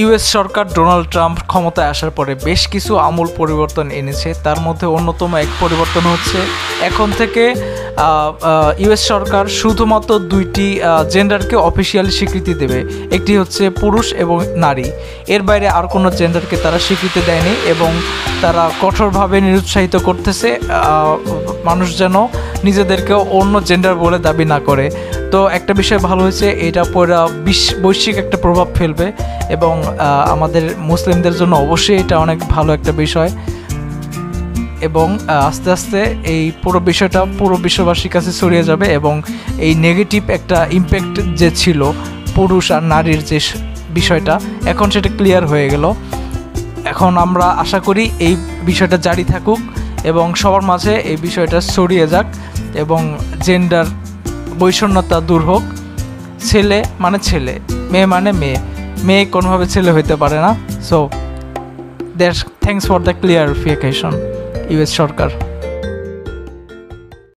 US সরকার Donald Trump ক্ষমতায় আসার পরে বেশ কিছু আমূল পরিবর্তন এনেছে। তার মধ্যে অন্যতম এক পরিবর্তন হচ্ছে এখন থেকে ইউএস সরকার শুধুমাত্র দুইটি জেন্ডারকে অফিসিয়ালি স্বীকৃতি দেবে, একটি হচ্ছে পুরুষ এবং নারী। এর বাইরে আর কোনো জেন্ডারকে তারা স্বীকৃতি দেয়নি এবং তারা কঠোরভাবে নিরুৎসাহিত করতেছে মানুষ যেন নিজেদেরকে অন্য জেন্ডার বলে দাবি না করে। তো একটা বিষয় ভালো হয়েছে, এটা পুরো বৈশ্বিক একটা প্রভাব ফেলবে এবং আমাদের মুসলিমদের জন্য অবশ্যই এটা অনেক ভালো একটা বিষয় এবং আস্তে আস্তে এই পুরো বিষয়টা পুরো বিশ্ববাসীর কাছে ছড়িয়ে যাবে এবং এই নেগেটিভ একটা ইম্প্যাক্ট যে ছিল পুরুষ আর নারীর যে বিষয়টা, এখন সেটা ক্লিয়ার হয়ে গেল। এখন আমরা আশা করি এই বিষয়টা জারি থাকুক এবং সবার মাঝে এই বিষয়টা ছড়িয়ে যাক এবং জেন্ডার বৈষম্যতা দূর হোক। ছেলে মানে ছেলে, মেয়ে মানে মেয়ে, মেয়ে কোনোভাবে ছেলে হইতে পারে না। So thanks for the clarification US Sarkar.